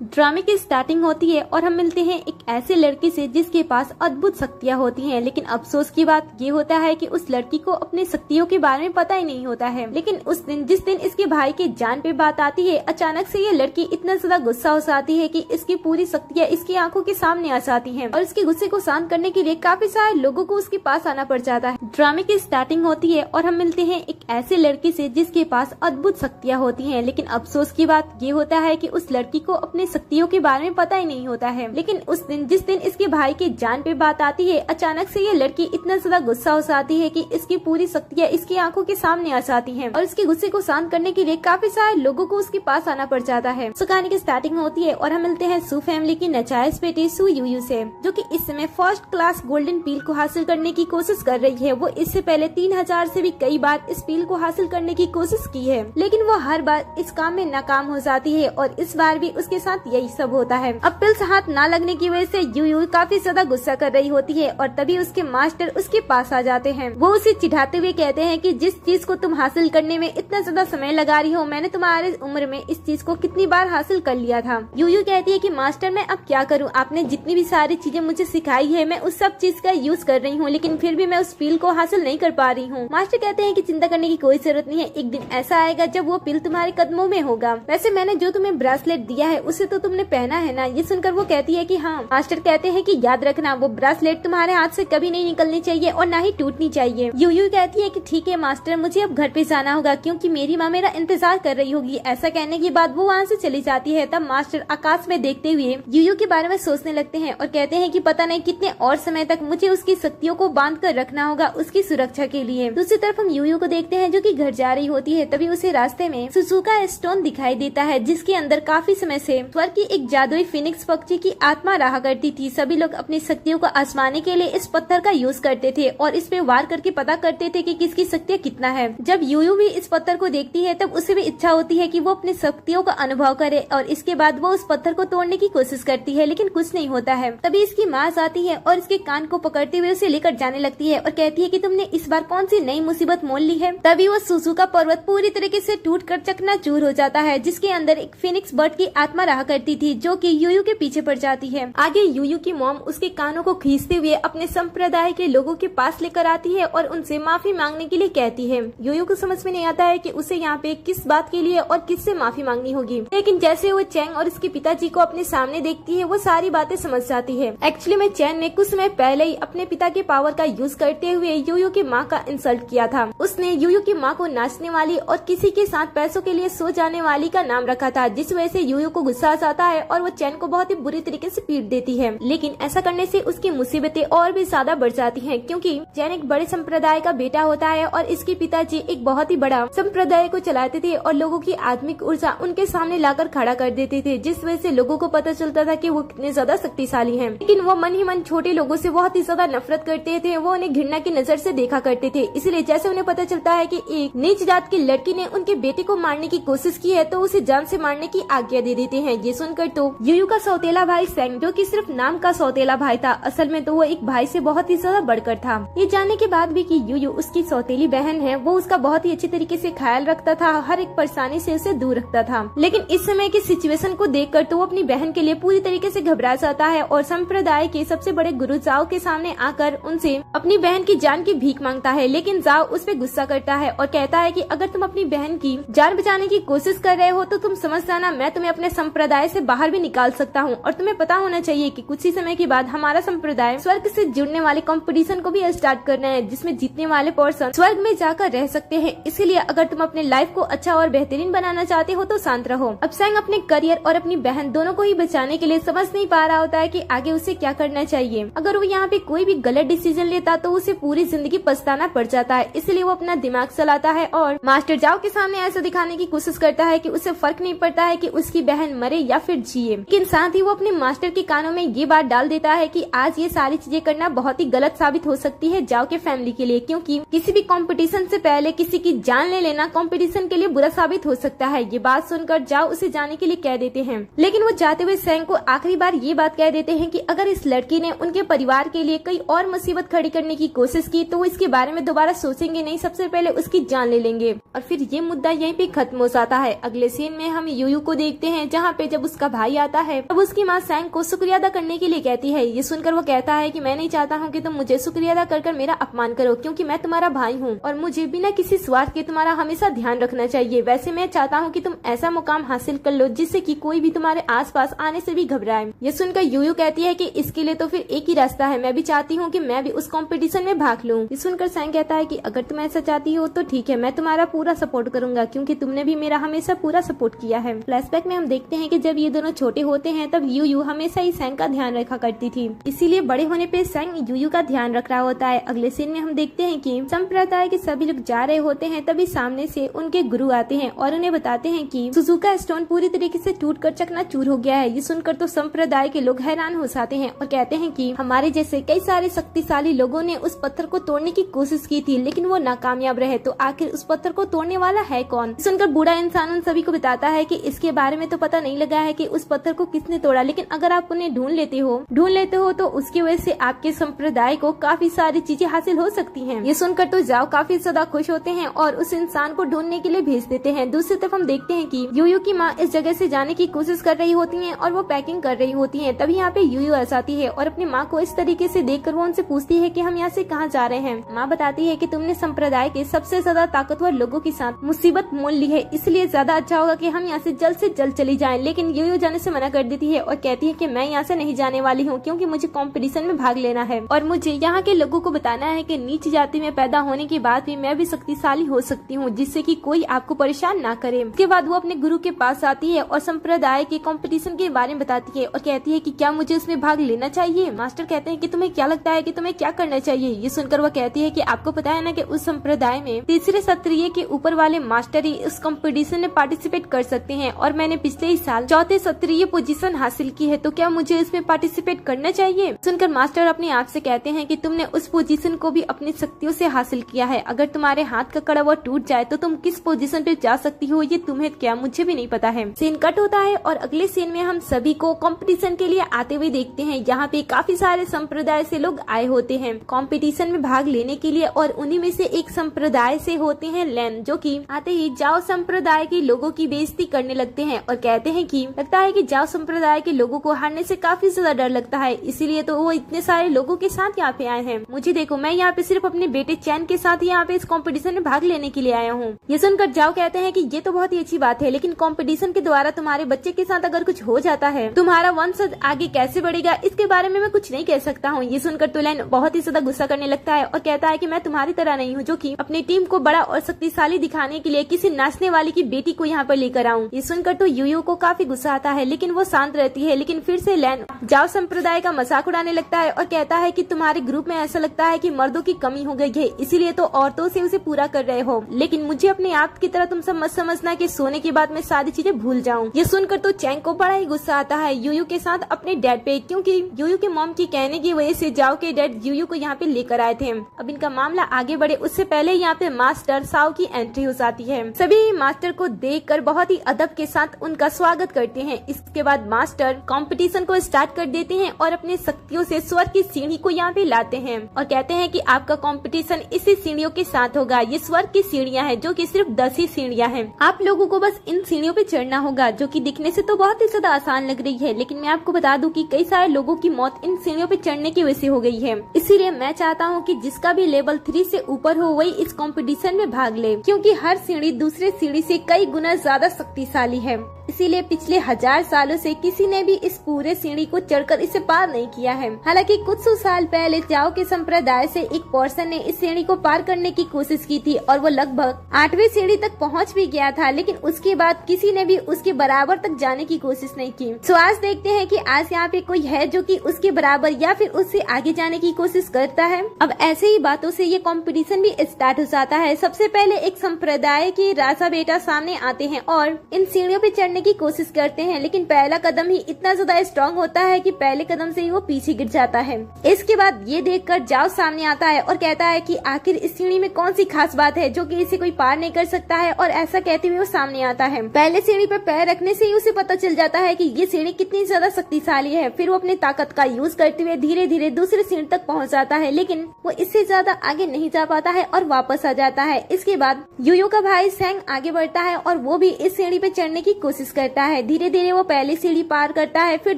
ड्रामे की स्टार्टिंग होती है और हम मिलते हैं एक ऐसे लड़की से जिसके पास अद्भुत शक्तियां होती हैं, लेकिन अफसोस की बात ये होता है कि उस लड़की को अपने शक्तियों के बारे में पता ही नहीं होता है। लेकिन उस दिन जिस दिन इसके भाई के जान पे बात आती है, अचानक से ये लड़की इतना ज्यादा गुस्सा हो जाती है कि इसकी पूरी शक्तियां इसकी आंखों के सामने आ जाती है और इसके गुस्से को शांत करने के लिए काफी सारे लोगों को उसके पास आना पड़ जाता है। ड्रामे की स्टार्टिंग होती है और हम मिलते हैं एक ऐसे लड़की से जिसके पास अद्भुत शक्तियां होती है, लेकिन अफसोस की बात ये होता है कि उस लड़की को अपने शक्तियों के बारे में पता ही नहीं होता है। लेकिन उस दिन जिस दिन इसके भाई के जान पे बात आती है, अचानक से ये लड़की इतना ज्यादा गुस्सा हो जाती है कि इसकी पूरी शक्तियां इसकी आंखों के सामने आ जाती हैं और इसके गुस्से को शांत करने के लिए काफी सारे लोगों को उसके पास आना पड़ जाता है। सो कहानी की स्टार्टिंग होती है और हम मिलते हैं सू फैमिली की नचायज बेटी सू यूयू से, जो कि इस समय फर्स्ट क्लास गोल्डन पील को हासिल करने की कोशिश कर रही है। वो इससे पहले 3000 से भी कई बार इस पील को हासिल करने की कोशिश की है, लेकिन वो हर बार इस काम में नाकाम हो जाती है और इस बार भी उसके साथ यही सब होता है। अब पिल्स हाथ ना लगने की वजह से यूयू काफी ज्यादा गुस्सा कर रही होती है और तभी उसके मास्टर उसके पास आ जाते हैं। वो उसे चिढ़ाते हुए कहते हैं कि जिस चीज को तुम हासिल करने में इतना ज्यादा समय लगा रही हो, मैंने तुम्हारे उम्र में इस चीज को कितनी बार हासिल कर लिया था। यूयू कहती है कि मास्टर मैं अब क्या करूं, आपने जितनी भी सारी चीजें मुझे सिखाई है मैं उस सब चीज का यूज कर रही हूँ, लेकिन फिर भी मैं उस पील को हासिल नहीं कर पा रही हूँ। मास्टर कहते हैं कि चिंता करने की कोई जरूरत नहीं है, एक दिन ऐसा आएगा जब वो पील तुम्हारे कदमों में होगा। वैसे मैंने जो तुम्हें ब्रेसलेट दिया है उसे तो तुमने पहना है ना। ये सुनकर वो कहती है कि हाँ। मास्टर कहते हैं कि याद रखना वो ब्रेसलेट तुम्हारे हाथ से कभी नहीं निकलनी चाहिए और ना ही टूटनी चाहिए। यूयू कहती है कि ठीक है मास्टर, मुझे अब घर पे जाना होगा क्योंकि मेरी माँ मेरा इंतजार कर रही होगी। ऐसा कहने के बाद वो वहाँ से चली जाती है। तब मास्टर आकाश में देखते हुए यूयू के बारे में सोचने लगते हैं और कहते हैं कि पता नहीं कितने और समय तक मुझे उसकी शक्तियों को बांध कर रखना होगा उसकी सुरक्षा के लिए। दूसरी तरफ हम यूयू को देखते हैं जो कि घर जा रही होती है। तभी उसे रास्ते में सुजुका स्टोन दिखाई देता है, जिसके अंदर काफी समय से स्वर्ग की एक जादुई फिनिक्स पक्षी की आत्मा रहा करती थी। सभी लोग अपनी शक्तियों को आजमाने के लिए इस पत्थर का यूज करते थे और इस पे वार करके पता करते थे कि किसकी शक्तियाँ कितना है। जब यूयू भी इस पत्थर को देखती है तब उसे भी इच्छा होती है कि वो अपनी शक्तियों का अनुभव करे और इसके बाद वो उस पत्थर को तोड़ने की कोशिश करती है, लेकिन कुछ नहीं होता है। तभी इसकी माँ आती है और इसके कान को पकड़ते हुए उसे लेकर जाने लगती है और कहती है कि तुमने इस बार कौन सी नई मुसीबत मोल ली है। तभी वो सुजुका पर्वत पूरी तरीके से टूटकर चकनाचूर हो जाता है, जिसके अंदर एक फिनिक्स बर्ड की आत्मा रहा करती थी जो कि यूयू के पीछे पड़ जाती है। आगे यूयू की मॉम उसके कानों को खींचते हुए अपने संप्रदाय के लोगों के पास लेकर आती है और उनसे माफी मांगने के लिए कहती है। यूयू को समझ में नहीं आता है कि उसे यहाँ पे किस बात के लिए और किससे माफी मांगनी होगी, लेकिन जैसे वो चैंग और उसके पिताजी को अपने सामने देखती है वो सारी बातें समझ जाती है। एक्चुअली में चैंग ने कुछ समय पहले ही अपने पिता के पावर का यूज करते हुए यूयू की माँ का इंसल्ट किया था। उसने यूयू की माँ को नाचने वाली और किसी के साथ पैसों के लिए सो जाने वाली का नाम रखा था, जिस वजह से यूयू को गुस्सा आ जाता है और वो चैंग को बहुत ही बुरी तरीके से पीट देती है। लेकिन ऐसा करने से उसकी मुसीबतें और भी ज्यादा बढ़ जाती हैं, क्योंकि चैन एक बड़े संप्रदाय का बेटा होता है और इसके पिताजी एक बहुत ही बड़ा संप्रदाय को चलाते थे और लोगों की आत्मिक ऊर्जा उनके सामने लाकर खड़ा कर देते थे, जिस वजह से लोगों को पता चलता था कि वो कितने ज्यादा शक्तिशाली हैं। लेकिन वो मन ही मन छोटे लोगों से बहुत ही ज्यादा नफरत करते थे। वो उन्हें घृणा की नजर से देखा करते थे। इसलिए जैसे उन्हें पता चलता है कि एक नीच जात की लड़की ने उनके बेटे को मारने की कोशिश की है तो उसे जान से मारने की आज्ञा दे देते हैं। ये सुनकर तो यूयू का सौतेला भाई सेंग, जो कि सिर्फ नाम का सौतेला भाई था, असल में तो वो एक भाई से बहुत ही ज्यादा बढ़कर था। ये जानने के बाद भी कि यूयू उसकी सौतेली बहन है, वो उसका बहुत ही अच्छी तरीके से ख्याल रखता था, हर एक परेशानी से उसे दूर रखता था। लेकिन इस समय की सिचुएशन को देखकर तो वो अपनी बहन के लिए पूरी तरीके से घबरा जाता है और संप्रदाय के सबसे बड़े गुरु जाओ के सामने आकर उनसे अपनी बहन की जान की भीख मांगता है। लेकिन जाओ उस पे गुस्सा करता है और कहता है कि अगर तुम अपनी बहन की जान बचाने की कोशिश कर रहे हो तो तुम समझ जाना मैं तुम्हें अपने संप्रदाय से बाहर भी निकाल सकता हूँ और तुम्हें पता होना चाहिए कि कुछ ही समय के बाद हमारा संप्रदाय स्वर्ग से जुड़ने वाले कंपटीशन को भी स्टार्ट करना है, जिसमें जीतने वाले पर्सन स्वर्ग में जाकर रह सकते हैं। इसीलिए अगर तुम अपने लाइफ को अच्छा और बेहतरीन बनाना चाहते हो तो शांत रहो। अब सैंग अपने करियर और अपनी बहन दोनों को ही बचाने के लिए समझ नहीं पा रहा होता है कि आगे उसे क्या करना चाहिए। अगर वो यहाँ पे कोई भी गलत डिसीजन लेता तो उसे पूरी जिंदगी पछताना पड़ जाता है। इसलिए वो अपना दिमाग चलाता है और मास्टर जाओ के सामने ऐसा दिखाने की कोशिश करता है कि उसे फर्क नहीं पड़ता है कि उसकी बहन मरे या फिर जिए। लेकिन साथ ही वो अपने मास्टर के कानों में ये बात डाल देता है कि आज ये सारी चीजें करना बहुत ही गलत साबित हो सकती है जाओ के फैमिली के लिए, क्योंकि किसी भी कंपटीशन से पहले किसी की जान ले लेना कंपटीशन के लिए बुरा साबित हो सकता है। ये बात सुनकर जाओ उसे जाने के लिए कह देते हैं, लेकिन वो जाते हुए सैंग को आखिरी बार ये बात कह देते हैं कि अगर इस लड़की ने उनके परिवार के लिए कई और मुसीबत खड़ी करने की कोशिश की तो वो इसके बारे में दोबारा सोचेंगे नहीं, सबसे पहले उसकी जान ले लेंगे। और फिर ये मुद्दा यहीं पे खत्म हो जाता है। अगले सीन में हम यूयू को देखते हैं जहाँ पे पे जब उसका भाई आता है तब उसकी माँ सैंग को शुक्रिया अदा करने के लिए कहती है। ये सुनकर वो कहता है कि मैं नहीं चाहता हूँ कि तुम मुझे शुक्रिया अदा कर मेरा अपमान करो, क्योंकि मैं तुम्हारा भाई हूँ और मुझे बिना किसी स्वार्थ के तुम्हारा हमेशा ध्यान रखना चाहिए। वैसे मैं चाहता हूँ कि तुम ऐसा मुकाम हासिल कर लो जिससे कि कोई भी तुम्हारे आसपास आने से भी घबराए। ये सुनकर यूयू कहती है कि इसके लिए तो फिर एक ही रास्ता है, मैं भी चाहती हूँ कि मैं भी उस कंपटीशन में भाग लूँ। ये सुनकर सैंग कहता है कि अगर तुम ऐसा चाहती हो तो ठीक है, मैं तुम्हारा पूरा सपोर्ट करूंगा, क्योंकि तुमने भी मेरा हमेशा पूरा सपोर्ट किया है। फ्लैशबैक में हम देखते हैं कि जब ये दोनों छोटे होते हैं तब यूयू हमेशा ही सैंग का ध्यान रखा करती थी, इसीलिए बड़े होने पे सैंग यूयू का ध्यान रख रहा होता है। अगले सीन में हम देखते हैं कि संप्रदाय के सभी लोग जा रहे होते हैं, तभी सामने से उनके गुरु आते हैं और उन्हें बताते हैं कि सुजुका स्टोन पूरी तरीके से टूटकर चकनाचूर हो गया है। ये सुनकर तो संप्रदाय के लोग हैरान हो जाते हैं और कहते हैं कि हमारे जैसे कई सारे शक्तिशाली लोगों ने उस पत्थर को तोड़ने की कोशिश की थी, लेकिन वो नाकामयाब रहे, तो आखिर उस पत्थर को तोड़ने वाला है कौन। सुनकर बूढ़ा इंसान उन सभी को बताता है कि इसके बारे में तो पता नहीं लगा है कि उस पत्थर को किसने तोड़ा, लेकिन अगर आप उन्हें ढूंढ लेते हो तो उसकी वजह से आपके संप्रदाय को काफी सारी चीजें हासिल हो सकती हैं। ये सुनकर तो जाओ काफी ज्यादा खुश होते हैं और उस इंसान को ढूंढने के लिए भेज देते हैं। दूसरी तरफ हम देखते हैं कि यूयू की माँ इस जगह से जाने की कोशिश कर रही होती हैं और वो पैकिंग कर रही होती हैं। तभी यहाँ पे यूयू आ जाती है और अपनी माँ को इस तरीके से देखकर वो उनसे पूछती है कि हम यहाँ से कहाँ जा रहे हैं। माँ बताती है कि तुमने संप्रदाय के सबसे ज्यादा ताकतवर लोगों के साथ मुसीबत मोल ली है, इसलिए ज्यादा अच्छा होगा कि हम यहाँ से जल्द चली जाएं। लेकिन यूयू जाने से मना कर देती है और कहती है कि मैं यहाँ से नहीं जाने वाली हूँ, क्योंकि मुझे कंपटीशन में भाग लेना है और मुझे यहाँ के लोगों को बताना है कि नीच जाति में पैदा होने के बाद भी मैं भी शक्तिशाली हो सकती हूँ, जिससे कि कोई आपको परेशान ना करे। उसके बाद वो अपने गुरु के पास आती है और संप्रदाय के कंपटीशन के बारे में बताती है और कहती है कि क्या मुझे उसमें भाग लेना चाहिए। मास्टर कहते हैं कि तुम्हें क्या लगता है कि तुम्हें क्या करना चाहिए। ये सुनकर वो कहती है कि आपको पता है ना कि उस संप्रदाय में तीसरे क्षत्रिय के ऊपर वाले मास्टर ही उस कंपटीशन में पार्टिसिपेट कर सकते हैं और मैंने पिछले ही साल चौथे क्षत्रिय पोजीशन हासिल की है, तो क्या मुझे इसमें पार्टिसिपेट करना चाहिए। सुनकर मास्टर अपने आप से कहते हैं कि तुमने उस पोजीशन को भी अपनी शक्तियों से हासिल किया है, अगर तुम्हारे हाथ का कड़ा वो टूट जाए तो तुम किस पोजीशन पे जा सकती हो ये तुम्हें क्या मुझे भी नहीं पता है। सीन कट होता है और अगले सीन में हम सभी को कंपटीशन के लिए आते हुए देखते हैं। यहाँ पे काफी सारे संप्रदाय से लोग आए होते हैं कंपटीशन में भाग लेने के लिए और उन्हीं में से एक संप्रदाय से होते हैं लैन, जो कि आते ही जाओ संप्रदाय के लोगों की बेइज्जती करने लगते हैं और कहते हैं कि लगता है कि जाओ संप्रदाय के लोगों को हारने से काफी ज्यादा डर लगता है, इसीलिए तो वो इतने सारे लोगों के साथ यहाँ पे आए हैं। मुझे देखो, मैं यहाँ पे सिर्फ अपने बेटे चैन के साथ यहाँ पे इस कंपटीशन में भाग लेने के लिए आया हूँ। ये सुनकर जाओ कहते हैं कि ये तो बहुत ही अच्छी बात है, लेकिन कंपटीशन के द्वारा तुम्हारे बच्चे के साथ अगर कुछ हो जाता है, तुम्हारा वंशज आगे कैसे बढ़ेगा इसके बारे में मैं कुछ नहीं कह सकता हूँ। ये सुनकर तो लैन बहुत ही ज्यादा गुस्सा करने लगता है और कहता है कि मैं तुम्हारी तरह नहीं हूँ जो कि अपनी टीम को बड़ा और शक्तिशाली दिखाने के लिए किसी नाचने वाली की बेटी को यहाँ पर लेकर आऊँ। ये सुनकर तो यूयू को काफी गुस्सा आता है, लेकिन वो शांत रहती है। लेकिन फिर से लैन जाओ संप्रदाय का मजाक उड़ाने लगता है और कहता है कि तुम्हारे ग्रुप में ऐसा लगता है कि मर्दों की कमी हो गई है, इसीलिए तो औरतों से उसे पूरा कर रहे हो, लेकिन मुझे अपने आप की तरह तुम सब मत समझना कि सोने के बाद मैं सारी चीजें भूल जाऊँ। ये सुनकर तो चैंग को बड़ा ही गुस्सा आता है यूयू के साथ अपने डैड पे, क्योंकि यूयू के मॉम की कहने की वजह से जाओ के डैड यूयू को यहाँ पे लेकर आए थे। अब इनका मामला आगे बढ़े उससे पहले यहाँ पे मास्टर साओ की एंट्री हो जाती है। सभी मास्टर को देखकर बहुत ही अदब के साथ उनका स्वागत करते हैं। इसके बाद मास्टर कंपटीशन को स्टार्ट कर देते हैं और अपने शक्तियों से स्वर्ग की सीढ़ी को यहाँ पे लाते हैं और कहते हैं कि आपका कंपटीशन इसी सीढ़ियों के साथ होगा। ये स्वर्ग की सीढ़ियाँ हैं जो कि सिर्फ 10 ही सीढ़ियाँ हैं। आप लोगों को बस इन सीढ़ियों पे चढ़ना होगा, जो कि दिखने से तो बहुत ही ज्यादा आसान लग रही है, लेकिन मैं आपको बता दूं कि कई सारे लोगों की मौत इन सीढ़ियों पे चढ़ने की वजह से हो गई है। इसीलिए मैं चाहता हूँ कि जिसका भी लेवल 3 से ऊपर हो वही इस कंपटीशन में भाग ले, क्योंकि हर सीढ़ी दूसरे सीढ़ी से कई गुना ज्यादा शक्तिशाली है। इसीलिए पिछले 1000 सालों से किसी ने भी इस पूरे सीढ़ी को चढ़कर इसे पार नहीं किया है। हालांकि कुछ 100 साल पहले जाओ के संप्रदाय से एक पर्सन ने इस सीढ़ी को पार करने की कोशिश की थी और वो लगभग 8वीं सीढ़ी तक पहुंच भी गया था, लेकिन उसके बाद किसी ने भी उसके बराबर तक जाने की कोशिश नहीं की। तो आज देखते हैं कि आज यहाँ पे कोई है जो कि उसके बराबर या फिर उससे आगे जाने की कोशिश करता है। अब ऐसे ही बातों से ये कंपटीशन भी स्टार्ट हो जाता है। सबसे पहले एक संप्रदाय के राजा बेटा सामने आते हैं और इन सीढ़ियों पे चढ़ने की कोशिश करते हैं, लेकिन पहला कदम ही इतना ज्यादा स्ट्रॉन्ग होता है कि पहले कदम से ही वो पीछे गिर जाता है। इसके बाद ये देखकर जाओ सामने आता है और कहता है कि आखिर इस सीढ़ी में कौन सी खास बात है जो कि इसे कोई पार नहीं कर सकता है, और ऐसा कहते हुए वो सामने आता है। पहले सीढ़ी पर पैर रखने से ही उसे पता चल जाता है कि ये सीढ़ी कितनी ज्यादा शक्तिशाली है। फिर वो अपनी ताकत का यूज करते हुए धीरे धीरे दूसरे सीढ़ी तक पहुँच जाता है, लेकिन वो इससे ज्यादा आगे नहीं जा पाता है और वापस आ जाता है। इसके बाद यूयू का भाई सैंग आगे बढ़ता है और वो भी इस सीढ़ी पे चढ़ने की कोशिश करता है। है। धीरे धीरे वो पहली सीढ़ी पार करता है, फिर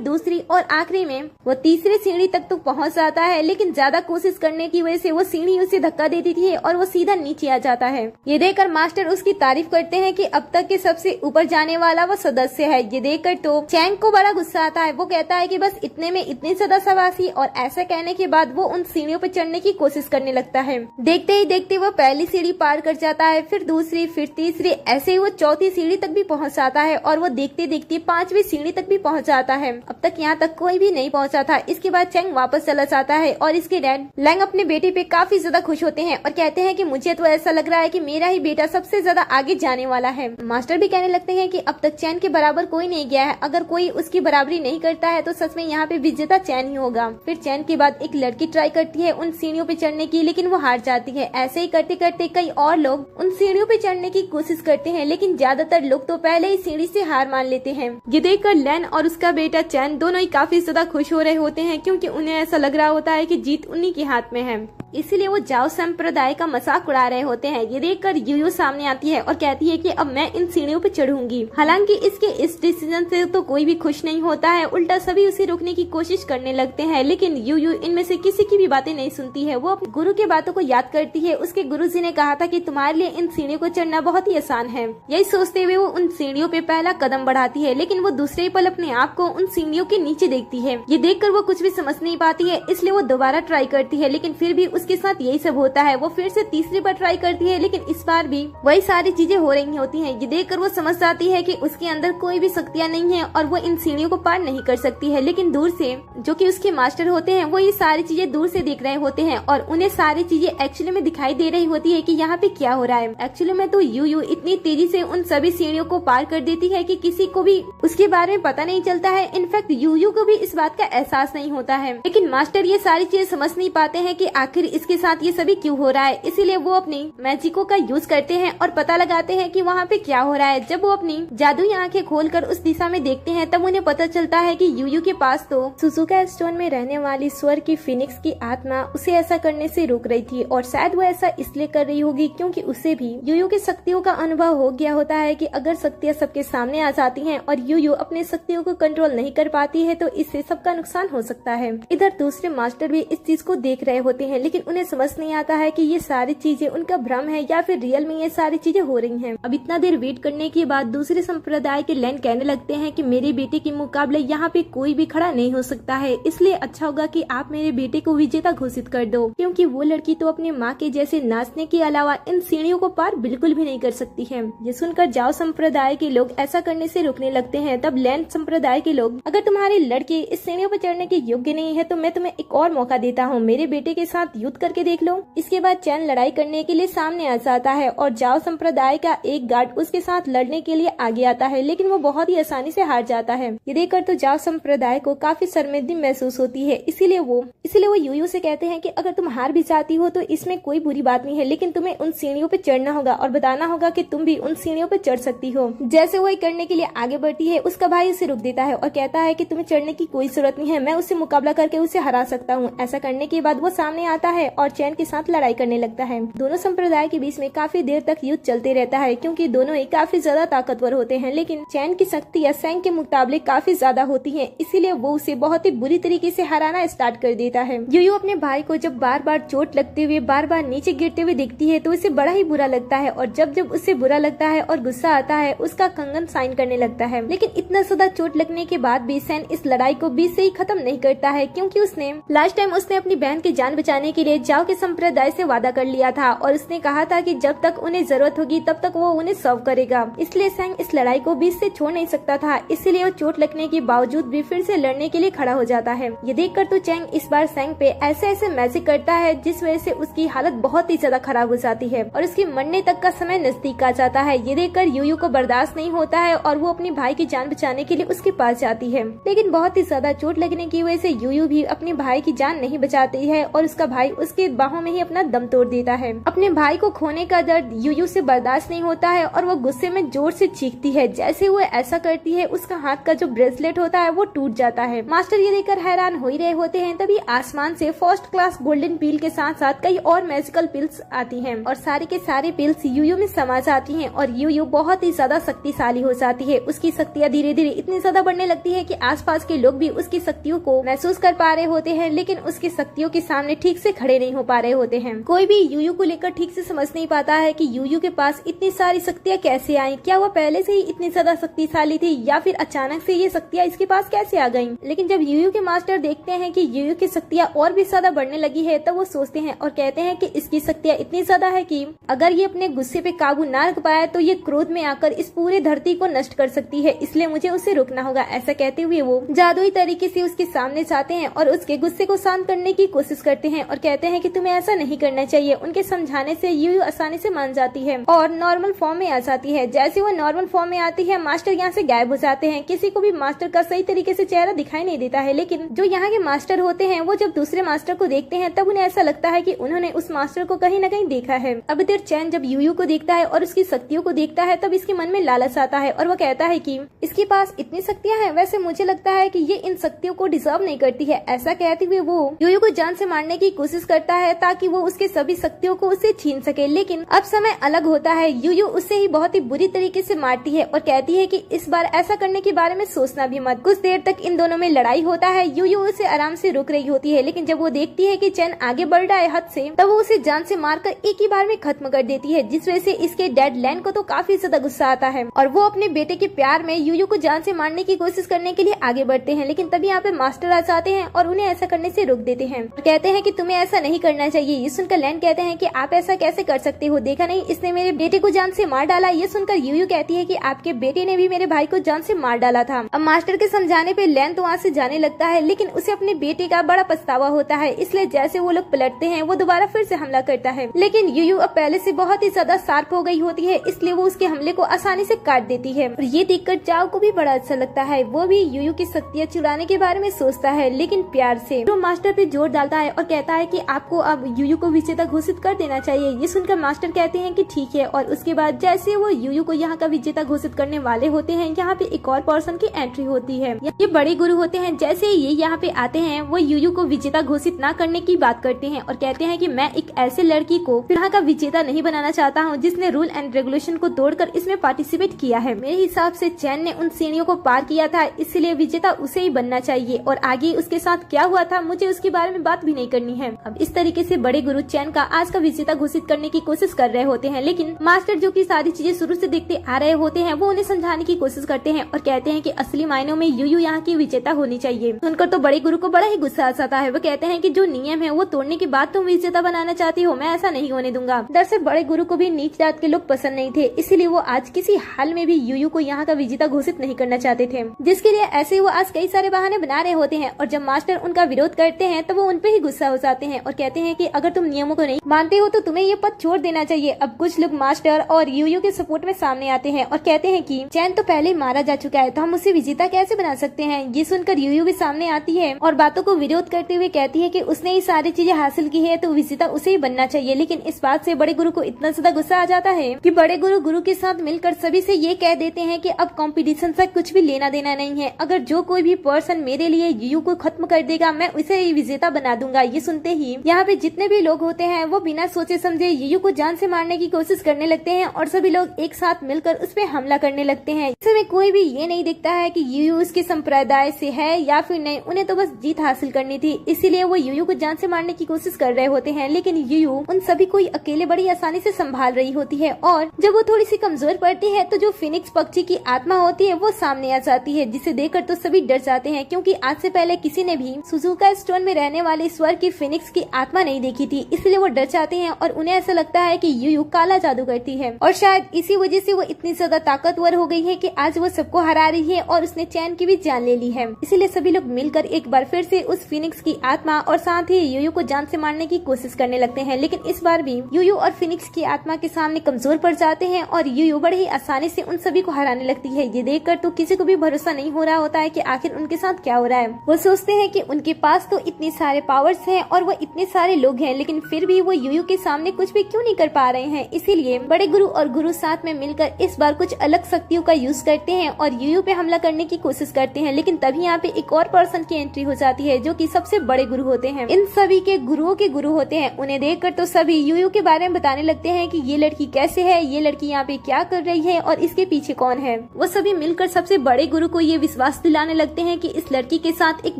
दूसरी और आखिरी में वो तीसरी सीढ़ी तक तो पहुंच जाता है, लेकिन ज्यादा कोशिश करने की वजह से वो सीढ़ी उसे धक्का दे देती है और वो सीधा नीचे आ जाता है। ये देखकर मास्टर उसकी तारीफ करते हैं कि अब तक के सबसे ऊपर जाने वाला वो सदस्य है। ये देखकर तो चैंग को बड़ा गुस्सा आता है। वो कहता है कि बस इतने में इतनी ज्यादा शाबाशी, और ऐसा कहने के बाद वो उन सीढ़ियों पर चढ़ने की कोशिश करने लगता है। देखते ही देखते वो पहली सीढ़ी पार कर जाता है, फिर दूसरी, फिर तीसरी, ऐसे ही वो चौथी सीढ़ी तक भी पहुंच जाता है और वो देखते देखते पांचवी सीढ़ी तक भी पहुंच जाता है। अब तक यहाँ तक कोई भी नहीं पहुंचा था। इसके बाद चैंग वापस चला जाता है और इसके डैड लैंग अपने बेटे पे काफी ज्यादा खुश होते हैं और कहते हैं कि मुझे तो ऐसा लग रहा है कि मेरा ही बेटा सबसे ज्यादा आगे जाने वाला है। मास्टर भी कहने लगते हैं कि अब तक चैन के बराबर कोई नहीं गया है, अगर कोई उसकी बराबरी नहीं करता है तो सच में यहाँ पे विजेता चैन ही होगा। फिर चैन के बाद एक लड़की ट्राई करती है उन सीढ़ियों पे चढ़ने की, लेकिन वो हार जाती है। ऐसे ही करते करते कई और लोग उन सीढ़ियों पे चढ़ने की कोशिश करते हैं, लेकिन ज्यादातर लोग तो पहले ही सीढ़ी से हार मान लेते हैं। ये देखकर लैन और उसका बेटा चैन दोनों ही काफी ज्यादा खुश हो रहे होते हैं, क्योंकि उन्हें ऐसा लग रहा होता है कि जीत उन्हीं के हाथ में है। इसीलिए वो जाओ संप्रदाय का मजाक उड़ा रहे होते हैं। ये देखकर यूयू सामने आती है और कहती है कि अब मैं इन सीढ़ियों पे चढ़ूंगी। हालांकि इसके इस डिसीजन से तो कोई भी खुश नहीं होता है, उल्टा सभी उसे रोकने की कोशिश करने लगते हैं, लेकिन यूयू इनमें से किसी की भी बातें नहीं सुनती है। वो अपने गुरु की बातों को याद करती है। उसके गुरुजी ने कहा था कि तुम्हारे लिए इन सीढ़ियों को चढ़ना बहुत ही आसान है। यही सोचते हुए वो उन सीढ़ियों पे पहला कदम बढ़ाती है, लेकिन वो दूसरे पल अपने आप को उन सीढ़ियों के नीचे देखती है। ये देखकर वो कुछ भी समझ नहीं पाती है, इसलिए वो दोबारा ट्राई करती है, लेकिन फिर भी उसके साथ यही सब होता है। वो फिर से तीसरी बार ट्राई करती है, लेकिन इस बार भी वही सारी चीजें हो रही होती हैं। ये देखकर वो समझ जाती है कि उसके अंदर कोई भी शक्तियां नहीं है और वो इन सीढ़ियों को पार नहीं कर सकती है। लेकिन दूर से जो कि उसके मास्टर होते हैं वो ये सारी चीजें दूर से देख रहे होते हैं और उन्हें सारी चीजें एक्चुअली में दिखाई दे रही होती है कि यहाँ पे क्या हो रहा है। एक्चुअली में तो यूयू इतनी तेजी से उन सभी सीढ़ियों को पार कर देती है कि किसी को भी उसके बारे में पता नहीं चलता है। इनफैक्ट यूयू को भी इस बात का एहसास नहीं होता है, लेकिन मास्टर ये सारी चीजें समझ नहीं पाते हैं कि आखिर इसके साथ ये सभी क्यों हो रहा है। इसीलिए वो अपनी मैजिको का यूज करते हैं और पता लगाते हैं कि वहाँ पे क्या हो रहा है। जब वो अपनी जादुई आंखें खोलकर उस दिशा में देखते हैं तब उन्हें पता चलता है कि यूयू के पास तो सुजुका स्टोन में रहने वाली स्वर की फिनिक्स की आत्मा उसे ऐसा करने से रोक रही थी, और शायद वो ऐसा इसलिए कर रही होगी क्योंकि उसे भी यूयू की शक्तियों का अनुभव हो गया होता है कि अगर शक्तियाँ सबके सामने आ जाती हैं और यूयू अपने शक्तियों को कंट्रोल नहीं कर पाती है तो इससे सबका नुकसान हो सकता है। इधर दूसरे मास्टर भी इस चीज को देख रहे होते हैं, लेकिन उन्हें समझ नहीं आता है कि ये सारी चीजें उनका भ्रम है या फिर रियल में ये सारी चीजें हो रही हैं। अब इतना देर वेट करने के बाद दूसरे संप्रदाय के लैंड कहने लगते हैं कि मेरे बेटे के मुकाबले यहाँ पे कोई भी खड़ा नहीं हो सकता है, इसलिए अच्छा होगा कि आप मेरे बेटे को विजेता घोषित कर दो, क्योंकि वो लड़की तो अपनी माँ के जैसे नाचने के अलावा इन सीढ़ियों को पार बिल्कुल भी नहीं कर सकती है। ये सुनकर जाओ संप्रदाय के लोग ऐसा करने से रोकने लगते हैं। तब लैंड संप्रदाय के लोग, अगर तुम्हारे लड़के इस सीढ़ियों पर चढ़ने के योग्य नहीं है तो मैं तुम्हें एक और मौका देता हूँ, मेरे बेटे के साथ युद्ध करके देख लो। इसके बाद चैन लड़ाई करने के लिए सामने आ जाता है और जाओ संप्रदाय का एक गार्ड उसके साथ लड़ने के लिए आगे आता है, लेकिन वो बहुत ही आसानी से हार जाता है। ये देखकर तो जाओ संप्रदाय को काफी शर्मिंदगी महसूस होती है। इसीलिए वो यूयू से कहते हैं कि अगर तुम हार भी जाती हो तो इसमें कोई बुरी बात नहीं है, लेकिन तुम्हें उन सीढ़ियों पे चढ़ना होगा और बताना होगा कि तुम भी उन सीढ़ियों पे चढ़ सकती हो। जैसे वो करने के लिए आगे बढ़ती है, उसका भाई उसे रोक देता है और कहता है कि तुम्हें चढ़ने की कोई जरूरत नहीं है, मैं उससे मुकाबला करके उसे हरा सकता हूँ। ऐसा करने के बाद वो सामने आता है और चैन के साथ लड़ाई करने लगता है। दोनों संप्रदाय के बीच में काफी देर तक युद्ध चलते रहता है, क्योंकि दोनों ही काफी ज्यादा ताकतवर होते हैं, लेकिन चैन की शक्ति या सैंग के मुकाबले काफी ज्यादा होती है, इसीलिए वो उसे बहुत ही बुरी तरीके से हराना स्टार्ट कर देता है। यूयू अपने भाई को जब बार बार चोट लगते हुए बार बार नीचे गिरते हुए दिखती है तो उसे बड़ा ही बुरा लगता है, और जब जब उसे बुरा लगता है और गुस्सा आता है उसका कंगन साइन करने लगता है। लेकिन इतना ज्यादा चोट लगने के बाद भी सैन इस लड़ाई को बीच से ही खत्म नहीं करता है, क्योंकि उसने लास्ट टाइम उसने अपनी बहन की जान बचाने के लिए जाओ के संप्रदाय से वादा कर लिया था और उसने कहा था कि जब तक उन्हें जरूरत होगी तब तक वो उन्हें सर्व करेगा। इसलिए सैंग इस लड़ाई को बीच से छोड़ नहीं सकता था, इसलिए वो चोट लगने के बावजूद भी फिर से लड़ने के लिए खड़ा हो जाता है। ये देखकर तो चैंग इस बार सैंग पे ऐसे ऐसे मैजिक करता है जिस वजह से उसकी हालत बहुत ही ज्यादा खराब हो जाती है और उसके मरने तक का समय नजदीक आ जाता है। ये देखकर यूयू को बर्दाश्त नहीं होता है और वो अपने भाई की जान बचाने के लिए उसके पास जाती है, लेकिन बहुत ही ज्यादा चोट लगने की वजह से यूयू भी अपने भाई की जान नहीं बचाती है और उसका भाई उसके बाहों में ही अपना दम तोड़ देता है। अपने भाई को खोने का दर्द यूयू से बर्दाश्त नहीं होता है और वो गुस्से में जोर से चीखती है। जैसे वो ऐसा करती है उसका हाथ का जो ब्रेसलेट होता है वो टूट जाता है। मास्टर ये देखकर हैरान हो ही रहे होते हैं, तभी आसमान से फर्स्ट क्लास गोल्डन पिल के साथ साथ कई और मैजिकल पिल्स आती हैं और सारे के सारे पिल्स यूयू में समा जाती हैं और यूयू बहुत ही ज्यादा शक्तिशाली हो जाती है। उसकी शक्तियाँ धीरे धीरे इतनी ज्यादा बढ़ने लगती है कि आसपास के लोग भी उसकी शक्तियों को महसूस कर पा रहे होते हैं, लेकिन उसकी शक्तियों के सामने ठीक से खड़े नहीं हो पा रहे होते हैं। कोई भी यूयू को लेकर ठीक से समझ नहीं पाता है कि यूयू के पास इतनी सारी शक्तियाँ कैसे आई। क्या वो पहले से ही इतनी ज्यादा शक्तिशाली थी या फिर अचानक से ये शक्तियाँ इसके पास कैसे आ गयी। लेकिन जब यूयू के मास्टर देखते हैं कि यूयू की शक्तियाँ और भी ज्यादा बढ़ने लगी है तब वो सोचते हैं और कहते हैं कि इसकी शक्तियाँ इतनी ज्यादा है कि अगर ये अपने गुस्से पे काबू ना रख पाए तो ये क्रोध में आकर इस पूरे धरती को नष्ट कर सकती है, इसलिए मुझे उसे रोकना होगा। ऐसा कहते हुए वो जादुई तरीके से उसके सामने जाते हैं और उसके गुस्से को शांत करने की कोशिश करते हैं और कहते हैं कि तुम्हें ऐसा नहीं करना चाहिए। उनके समझाने से यूयू आसानी से मान जाती है और नॉर्मल फॉर्म में आ जाती है। जैसे वो नॉर्मल फॉर्म में आती है मास्टर यहाँ से गायब हो जाते हैं। किसी को भी मास्टर का सही तरीके से चेहरा दिखाई नहीं देता है, लेकिन जो यहाँ के मास्टर होते हैं वो जब दूसरे मास्टर को देखते हैं तब उन्हें ऐसा लगता है कि उन्होंने उस मास्टर को कहीं न कहीं देखा है। अब इधर चैन जब यूयू को देखता है और उसकी शक्तियों को देखता है तब इसके मन में लालच आता है और वो कहता है कि इसके पास इतनी शक्तियाँ हैं, वैसे मुझे लगता है कि ये इन शक्तियों को डिजर्व नहीं करती है। ऐसा कहते हुए वो यूयू को जान से मारने की कोशिश करता है ताकि वो उसके सभी शक्तियों को उससे छीन सके, लेकिन अब समय अलग होता है। यूयू उससे ही बहुत ही बुरी तरीके से मारती है और कहती है कि इस बार ऐसा करने के बारे में सोचना भी मत। कुछ देर तक इन दोनों में लड़ाई होता है। यूयू उसे आराम से रोक रही होती है, लेकिन जब वो देखती है कि चैन आगे बढ़ रहा है हद से, तब वो उसे जान से मारकर एक ही बार में खत्म कर देती है, जिस वजह से इसके डैड लैन को तो काफी ज्यादा गुस्सा आता है और वो अपने बेटे के प्यार में यूयू को जान से मारने की कोशिश करने के लिए आगे बढ़ते हैं। लेकिन तभी यहाँ पे मास्टर आ जाते हैं और उन्हें ऐसा करने से रोक देते हैं और कहते हैं कि तुम्हें ऐसा नहीं करना चाहिए। ये सुनकर लैन कहते हैं कि आप ऐसा कैसे कर सकते हो, देखा नहीं इसने मेरे बेटे को जान से मार डाला। ये सुनकर यूयू कहती है कि आपके बेटे ने भी मेरे भाई को जान से मार डाला था। अब मास्टर के समझाने पे लैन तो वहाँ से जाने लगता है, लेकिन उसे अपने बेटे का बड़ा पछतावा होता है, इसलिए जैसे वो लोग पलटते हैं वो दोबारा फिर से हमला करता है। लेकिन यूयू अब पहले से बहुत ही ज्यादा शार्प हो गई होती है, इसलिए वो उसके हमले को आसानी से काट देती है और ये देखकर चाओ को भी बड़ा अच्छा लगता है। वो भी यूयू की शक्तियाँ चुराने के बारे में सोचता है, लेकिन प्यार से। तो मास्टर पे जोर डालता है और कहता है कि आपको अब यूयू को विजेता घोषित कर देना चाहिए। ये सुनकर मास्टर कहते हैं कि ठीक है और उसके बाद जैसे वो यूयू को यहाँ का विजेता घोषित करने वाले होते हैं, यहाँ पे एक और पर्सन की एंट्री होती है। ये बड़े गुरु होते हैं। जैसे ये यहाँ पे आते हैं वो यूयू को विजेता घोषित न करने की बात करते हैं और कहते हैं कि मैं एक ऐसे लड़की को यहाँ का विजेता नहीं बनाना चाहता हूँ जिसने रूल एंड रेगुलेशन को तोड़कर इसमें पार्टिसिपेट किया है। मेरे हिसाब से चैन ने उन सीढ़ियों को पार किया था, इसलिए विजेता उसे ही बनना चाहिए और आगे उसके साथ क्या हुआ था मुझे उसके बारे में बात भी नहीं करनी है। अब इस तरीके से बड़े गुरु चैन का आज का विजेता घोषित करने की कोशिश कर रहे होते हैं, लेकिन मास्टर जो की सारी चीजें शुरू से देखते आ रहे होते हैं वो उन्हें समझाने की कोशिश करते हैं और कहते हैं कि असली मायनों में यूयू यहाँ की विजेता होनी चाहिए। सुनकर तो बड़े गुरु को बड़ा ही गुस्सा आ जाता है। वो कहते हैं कि जो नियम है वो तोड़ने के बाद तुम विजेता बनाना चाहती हो, मैं ऐसा नहीं होने दूंगा। दरअसल बड़े गुरु को भी नीच जात के लोग पसंद नहीं थे, इसीलिए वो आज किसी हाल में भी यूयू को यहाँ का विजेता घोषित नहीं करना चाहते थे, जिसके लिए ऐसे वो आज कई सारे बहाने बना रहे होते हैं। और जब मास्टर उनका विरोध करते हैं तो वो उनपे ही गुस्सा हो जाते हैं और कहते हैं कि अगर तुम नियमों को नहीं मानते हो तो तुम्हें ये पद छोड़ देना चाहिए। अब कुछ लोग मास्टर और यूयू के सपोर्ट में सामने आते हैं और कहते हैं कि चैन तो पहले ही मारा जा चुका है तो हम उसे विजेता कैसे बना सकते हैं। ये सुनकर यूयू भी सामने आती है और बातों को विरोध करते हुए कहती है कि उसने ये सारी चीजें हासिल की है तो विजेता उसे ही बनना चाहिए। लेकिन इस बात से बड़े गुरु को इतना ज्यादा गुस्सा आ जाता है कि बड़े गुरु के साथ मिलकर सभी से ये कह देते हैं कि अब कंपटीशन से कुछ भी लेना देना नहीं है। अगर जो कोई भी पर्सन मेरे लिए यूयू को खत्म कर देगा मैं उसे ही विजेता बना दूंगा। ये सुनते ही यहाँ पे जितने भी लोग होते हैं वो बिना सोचे समझे यूयू को जान से मारने की कोशिश करने लगते हैं और सभी लोग एक साथ मिलकर उस पर हमला करने लगते हैं। इसमें कोई भी ये नहीं दिखता है कि यूयू उसके संप्रदाय से है या फिर नहीं, उन्हें तो बस जीत हासिल करनी थी, इसीलिए वो यूयू को जान से मारने की कोशिश कर रहे होते हैं। लेकिन यूयू उन सभी को अकेले बड़ी आसानी से संभाल रही होती है और जब वो थोड़ी सी कमजोर पड़ती है तो जो फिनिक्स पक्षी की आत्मा होती है वो सामने आ जाती है, जिसे देखकर तो सभी डर जाते हैं क्योंकि आज से पहले किसी ने भी सुजुका स्टोन में रहने वाले स्वर्ग की फिनिक्स की आत्मा नहीं देखी थी, इसलिए वो डर जाते हैं और उन्हें ऐसा लगता है कि यूयू काला जादू करती है और शायद इसी वजह से वो इतनी ज्यादा ताकतवर हो गई है कि आज वो सबको हरा रही है और उसने चैन की भी जान ले ली है। इसीलिए सभी लोग मिलकर एक बार फिर से उस फिनिक्स की आत्मा और साथ ही यूयू को जान से मारने की कोशिश करने लगते हैं। लेकिन इस बार भी यूयू और फिनिक्स की आत्मा के सामने कमजोर पड़ जाते हैं और यूयू बड़े ही आसानी से उन सभी को हराने लगती है। ये देखकर तो किसी को भी भरोसा नहीं हो रहा होता है कि आखिर उनके साथ क्या हो रहा है। वो सोचते हैं कि उनके पास तो इतने सारे पावर्स हैं और वो इतने सारे लोग हैं, लेकिन फिर भी वो यूयू के सामने कुछ भी क्यों नहीं कर पा रहे हैं। इसीलिए बड़े गुरु और गुरु साथ में मिलकर इस बार कुछ अलग शक्तियों का यूज करते हैं और यूयू पे हमला करने की कोशिश करते हैं। लेकिन तभी यहाँ पे एक और पर्सन की एंट्री हो जाती है जो कि सबसे बड़े गुरु होते हैं, इन सभी के गुरुओं के गुरु होते हैं। उन्हें देखकर तो सभी यूयू के बारे में बताने लगते हैं कि ये लड़की कैसे है, ये लड़की यहाँ पे क्या कर रही है और इसके पीछे कौन है। वो सभी मिलकर सबसे बड़े गुरु को ये विश्वास दिलाने लगते हैं कि इस लड़की के साथ एक